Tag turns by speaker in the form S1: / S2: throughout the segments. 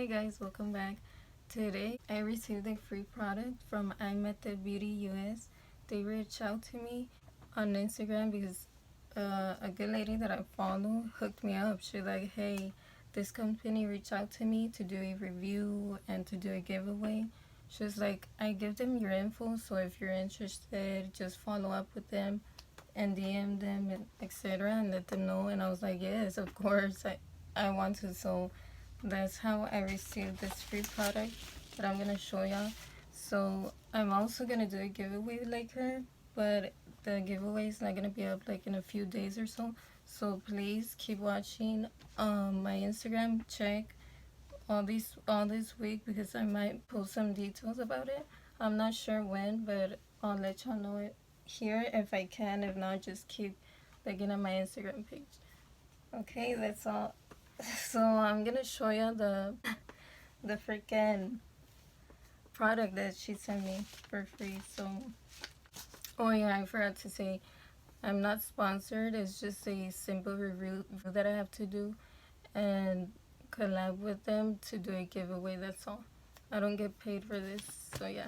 S1: Hi guys, welcome back. Today I received a free product from iMethod Beauty US. They reached out to me on Instagram because a good lady that I follow hooked me up. She's like, hey, this company reached out to me to do a review and to do a giveaway. She's like, I give them your info, so if you're interested, just follow up with them and DM them and etc. and let them know. And I was like, yes, of course, I want to. So that's how I received this free product that I'm gonna show y'all. So I'm also gonna do a giveaway like her, but the giveaway is not gonna be up like in a few days or so. So please keep watching my Instagram. Check all this week because I might post some details about it. I'm not sure when, but I'll let y'all know it here if I can. If not, just keep looking at my Instagram page. Okay, that's all. So I'm gonna show you the freaking product that she sent me for free. So, oh yeah, I forgot to say, I'm not sponsored. It's just a simple review that I have to do and collab with them to do a giveaway. That's all. I don't get paid for this. So yeah,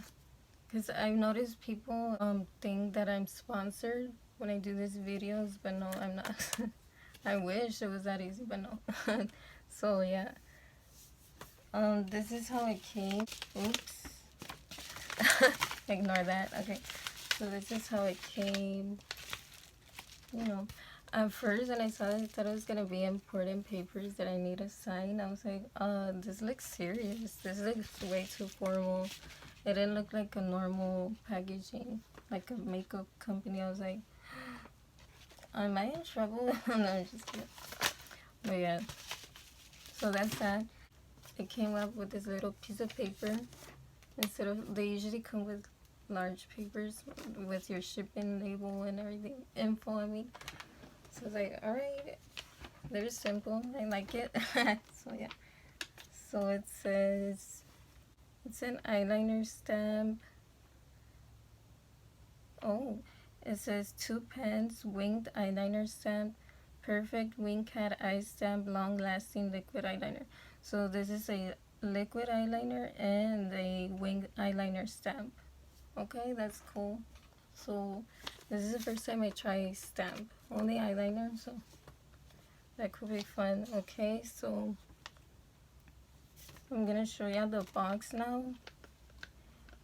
S1: because I've noticed people think that I'm sponsored when I do these videos, but no, I'm not. I wish it was that easy, but no. So yeah, this is how it came. Oops. Ignore that. Okay, so this is how it came. You know, at first when I saw it, I thought it was gonna be important papers that I need to sign. I was like, this looks serious. This looks way too formal. It didn't look like a normal packaging, like a makeup company. I was like, am I in trouble? No, I'm just kidding. But yeah, so that's that. It came up with this little piece of paper. Instead of, they usually come with large papers with your shipping label and everything, info, I mean. So I was like, alright, they're simple. I like it. So yeah. So it says, it's an eyeliner stamp. Oh, it says 2 pens, winged eyeliner stamp, perfect wing cat eye stamp, long lasting liquid eyeliner. So this is a liquid eyeliner and a winged eyeliner stamp. Okay, that's cool. So this is the first time I try stamp, only eyeliner, so that could be fun. Okay, so I'm gonna show you the box now.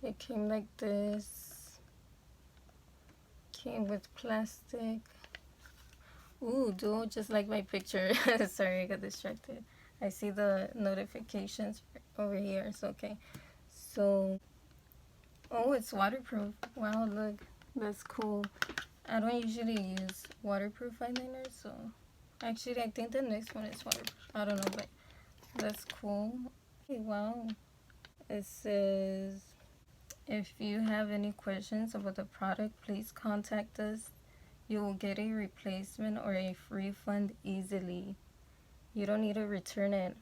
S1: It came like this. Came with plastic. Ooh, dude, just like my picture. Sorry, I got distracted. I see the notifications over here. So okay. So, oh, it's waterproof. Wow, look, that's cool. I don't usually use waterproof eyeliner, so actually I think the next one is waterproof. I don't know, but that's cool. Okay, wow. It says, if you have any questions about the product, please contact us. You will get a replacement or a refund easily. You don't need to return it.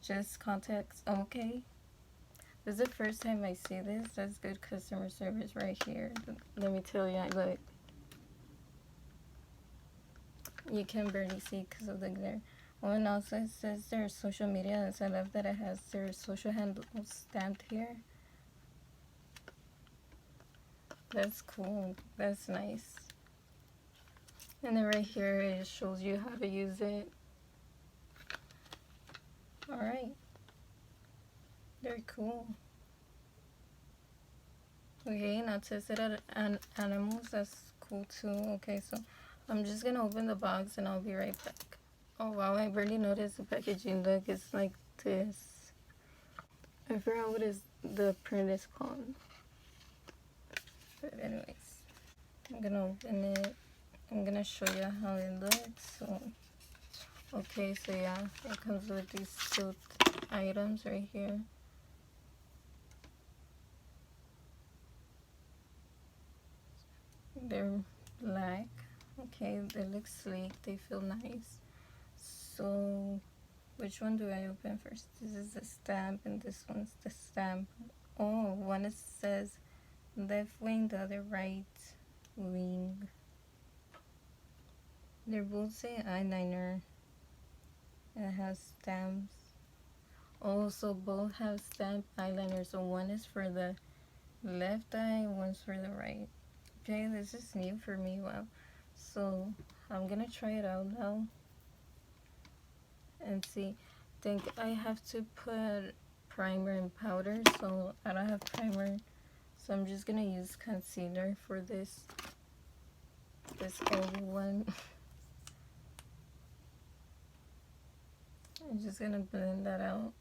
S1: Just contact. Okay. This is the first time I see this. That's good customer service right here. Let me tell you, look. You can barely see because of the glare. Oh, and also it says their social media. So I love that it has their social handle stamped here. That's cool. That's nice. And then right here it shows you how to use it. Alright. Very cool. Okay, now tested on animals. That's cool too. Okay, so I'm just gonna open the box and I'll be right back. Oh wow, I barely noticed the packaging. Look, it's like this. I forgot what the print is called. But anyways, I'm gonna open it. I'm gonna show you how it looks. So, okay, so yeah, it comes with these 2 items right here. They're black. Okay, they look sleek. They feel nice. So, which one do I open first? This is the stamp and this one's the stamp. Oh, one it says left wing, the other right wing. They're both say eyeliner. It has stamps. Also, both have stamp eyeliner, so one is for the left eye, one's for the right. Okay, this is new for me. Wow. So I'm gonna try it out now and see. Think I have to put primer and powder, so I don't have primer, so I'm just gonna use concealer for this old one. I'm just gonna blend that out.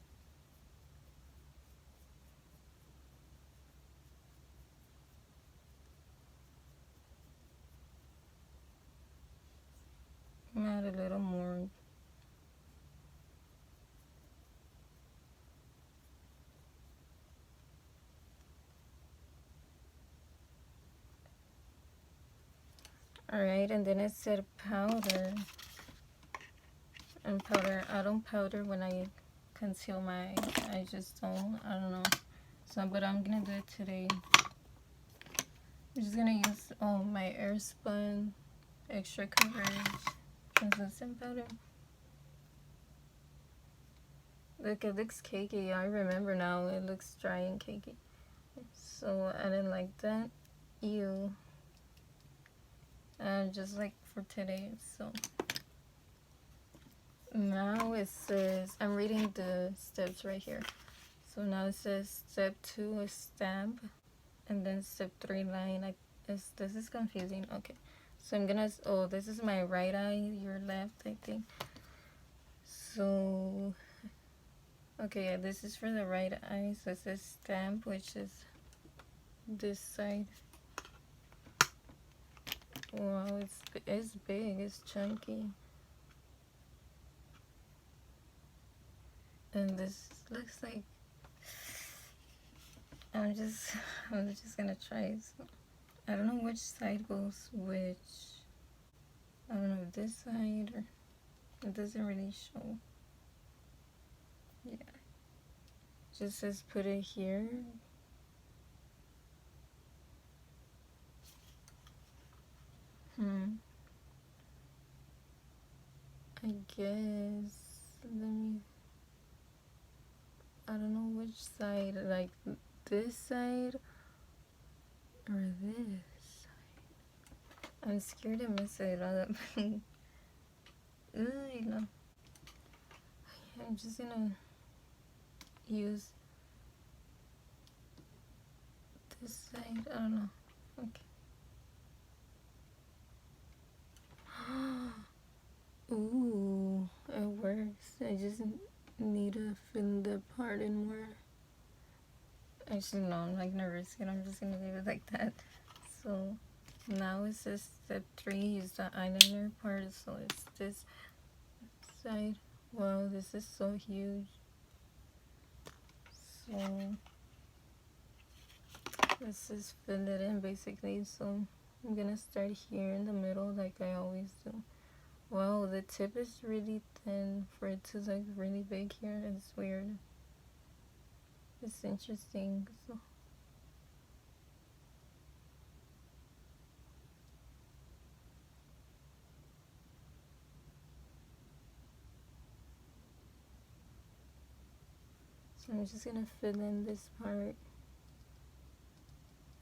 S1: Add a little more. Alright, and then it said powder. And powder, I don't powder when I conceal my, I just don't, I don't know. So, but I'm gonna do it today. I'm just gonna use my Airspun extra coverage translucent powder. Look, it looks cakey. I remember now, it looks dry and cakey. So I didn't like that. Ew. Just like for today. So now it says, I'm reading the steps right here. So now it says step 2 is stamp, and then step 3 line. This is confusing. Okay, so I'm gonna, this is my right eye, your left, I think. So okay, yeah, this is for the right eye. So it says stamp, which is this side. Wow, it's big, it's chunky. And this looks like, I'm just gonna try it. So, I don't know which side goes which. I don't know if this side, or it doesn't really show. Yeah, just says put it here. I guess, I don't know which side, like this side or this side. I'm scared to mess it up. You know. I'm just gonna use this side. I don't know. Okay. Ooh, it works. I just need to fill the part in more. Actually, no, I'm not gonna risk it. I'm just gonna leave it like that. So now it says step 3 is the eyeliner part. So it's this side. Wow, this is so huge. So this is fill it in basically. So I'm gonna start here in the middle like I always do. Wow, the tip is really thin for it to look really big here. It's weird. It's interesting. So I'm just gonna fill in this part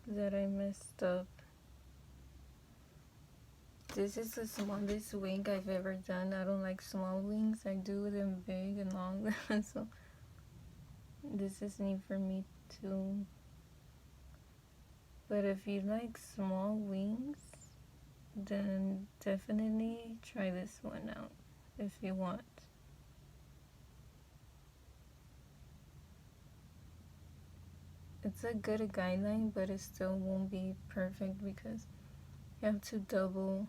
S1: that I messed up. This is the smallest wing I've ever done. I don't like small wings. I do them big and long. So this is new for me too. But if you like small wings, then definitely try this one out if you want. It's a good guideline, but it still won't be perfect because you have to double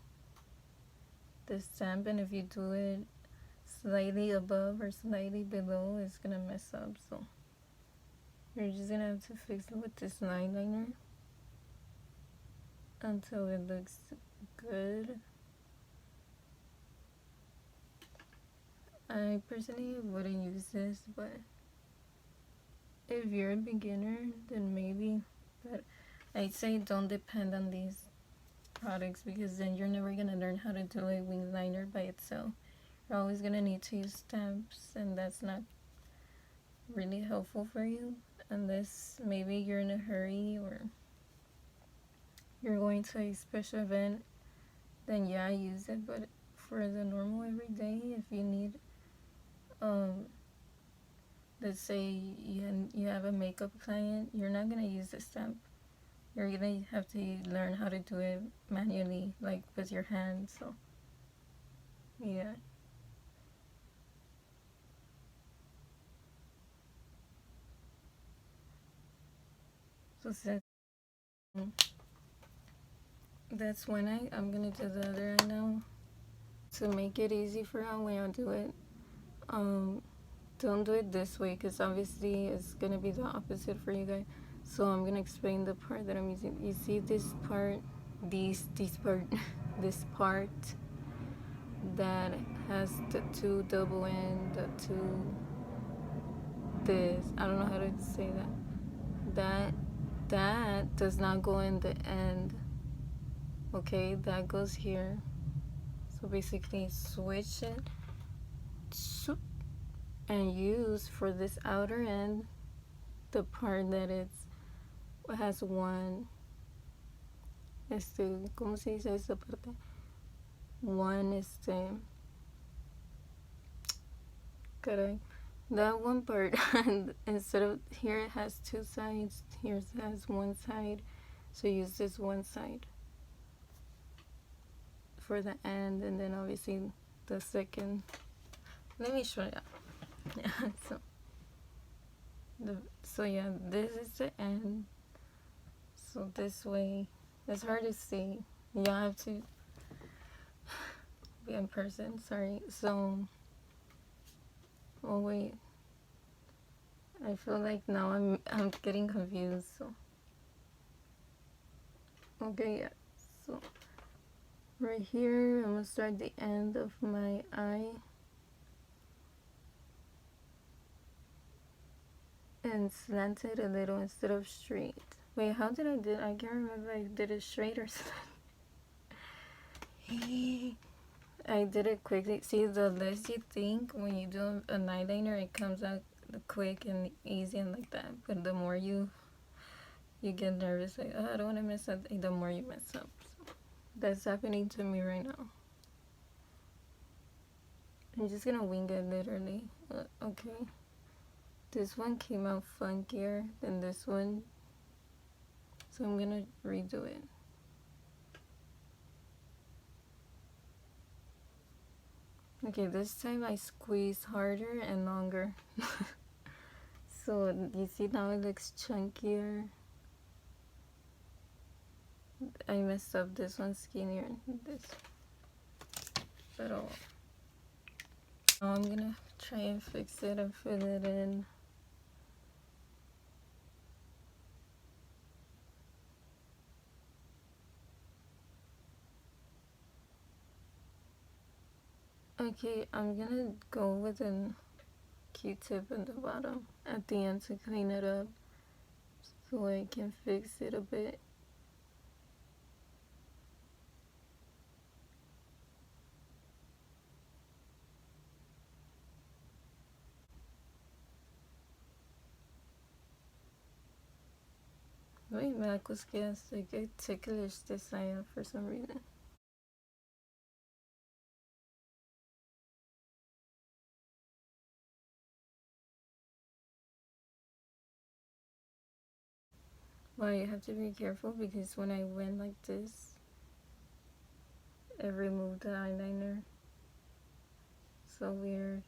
S1: the stamp, and if you do it slightly above or slightly below, it's gonna mess up. So you're just gonna have to fix it with this eyeliner until it looks good. I personally wouldn't use this, but if you're a beginner, then maybe. But I'd say don't depend on these products, because then you're never gonna learn how to do a wing liner by itself. You're always gonna need to use stamps, and that's not really helpful for you, unless maybe you're in a hurry or you're going to a special event, then yeah, use it. But for the normal everyday, if you need, let's say you have a makeup client, you're not gonna use the stamp. You're gonna have to learn how to do it manually, like with your hands. So yeah. So that's when I'm gonna do the other eye now. To make it easy for how when I do it, um, don't do it this way because obviously it's gonna be the opposite for you guys. So I'm gonna explain the part that I'm using. You see this part, these part, this part that has the two double N, the two this. I don't know how to say that. That does not go in the end. Okay, that goes here. So basically, switch it and use for this outer end the part that has one. ¿Cómo se dice esta parte? One caray. That one part, instead of here it has two sides, here it has one side. So use this one side for the end, and then obviously the second. Let me show you. So yeah, this is the end. So this way, it's hard to see. Y'all have to be in person. Sorry. So, oh wait. I feel like now I'm getting confused. So, okay, yeah. So right here, I'm gonna start the end of my eye and slant it a little instead of straight. Wait, how did I do it? I can't remember if I did it straight or something. I did it quickly. See, the less you think when you do an eyeliner, it comes out quick and easy and like that. But the more you get nervous, like, oh, I don't want to mess up, the more you mess up. So that's happening to me right now. I'm just gonna wing it literally. Okay. This one came out funkier than this one, so I'm gonna redo it. Okay, this time I squeeze harder and longer. So you see now it looks chunkier. I messed up, this one's skinnier than this. But now I'm gonna try and fix it and fill it in. Okay, I'm gonna go with a Q-tip in the bottom at the end to clean it up so I can fix it a bit. Wait, me da cosquillas, I get ticklish this side for some reason. Well, you have to be careful because when I went like this, it removed the eyeliner. So weird.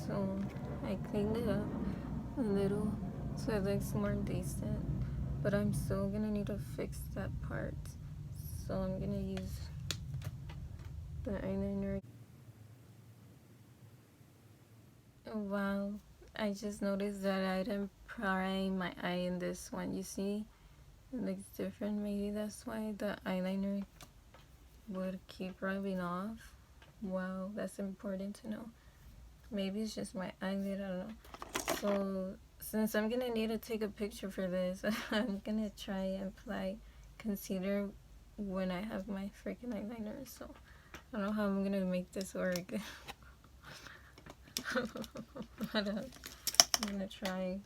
S1: So I cleaned it up a little so it looks more decent. But I'm still gonna need to fix that part. So I'm gonna use the eyeliner. Oh, wow. I just noticed that I didn't prime my eye in this one. You see? It looks different. Maybe that's why the eyeliner would keep rubbing off. Wow, that's important to know. Maybe it's just my eyelid, I don't know. So since I'm gonna need to take a picture for this, I'm gonna try and apply concealer when I have my freaking eyeliner. So I don't know how I'm gonna make this work. But I'm gonna try.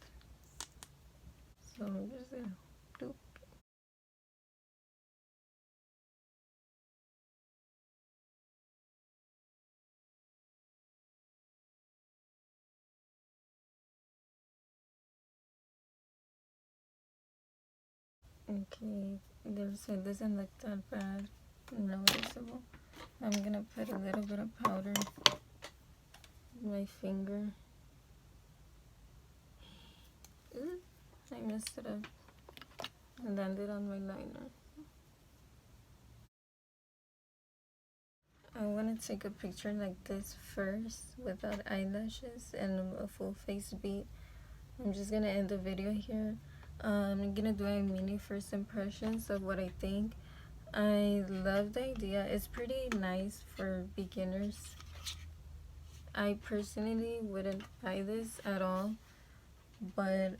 S1: So I'm just gonna do. Okay, it doesn't look that bad, noticeable. I'm gonna put a little bit of powder in my finger. I messed it up. I landed on my liner. I want to take a picture like this first without eyelashes and a full face beat. I'm just gonna end the video here. I'm gonna do a mini first impressions of what I think. I love the idea. It's pretty nice for beginners. I personally wouldn't buy this at all, but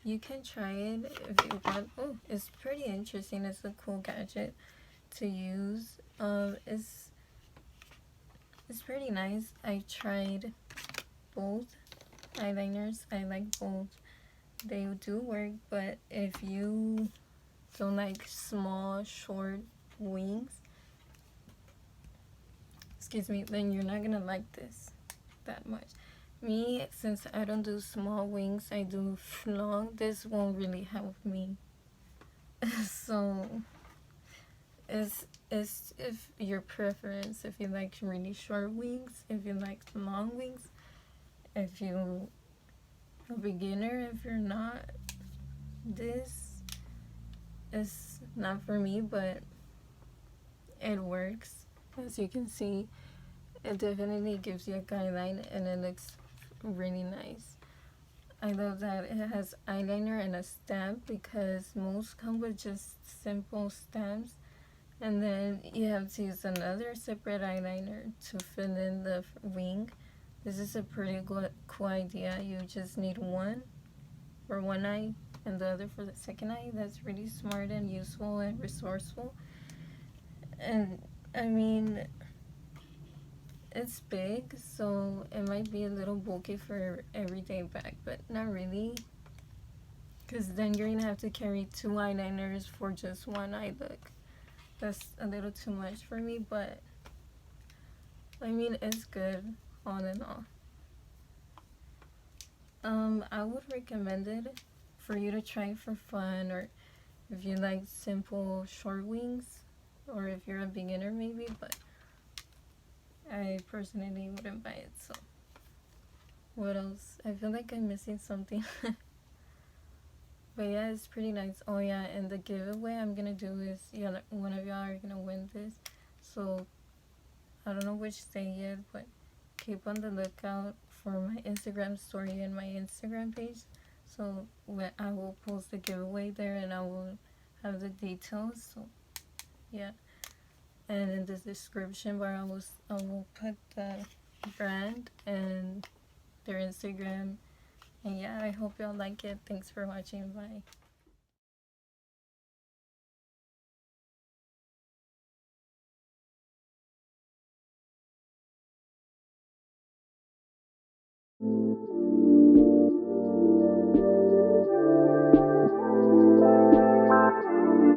S1: you can try it if you want. Oh, it's pretty interesting. It's a cool gadget to use. It's pretty nice. I tried both eyeliners. I like both. They do work, but if you don't like small, short wings, excuse me, then you're not gonna like this that much. Me, since I don't do small wings, I do long, this won't really help me. So it's if your preference, if you like really short wings, if you like long wings, if you a beginner, if you're not, this is not for me, but it works. As you can see, it definitely gives you a guideline and it looks really nice. I love that it has eyeliner and a stamp, because most come with just simple stamps, and then you have to use another separate eyeliner to fill in the wing. This is a pretty cool idea. You just need one for one eye and the other for the second eye. That's really smart and useful and resourceful. And I mean, it's big, so it might be a little bulky for everyday bag, but not really, because then you're gonna have to carry two eyeliners for just one eye look. That's a little too much for me, but I mean, it's good all in all. I would recommend it for you to try for fun, or if you like simple short wings, or if you're a beginner maybe, but I personally wouldn't buy it. So what else? I feel like I'm missing something. But yeah, it's pretty nice. Oh yeah, and the giveaway I'm gonna do is, yeah, one of y'all are gonna win this. So I don't know which day yet, but keep on the lookout for my Instagram story and my Instagram page. So I will post the giveaway there, and I will have the details. So yeah, and in the description bar I will put the brand and their Instagram. And yeah, I hope y'all like it. Thanks for watching. Bye.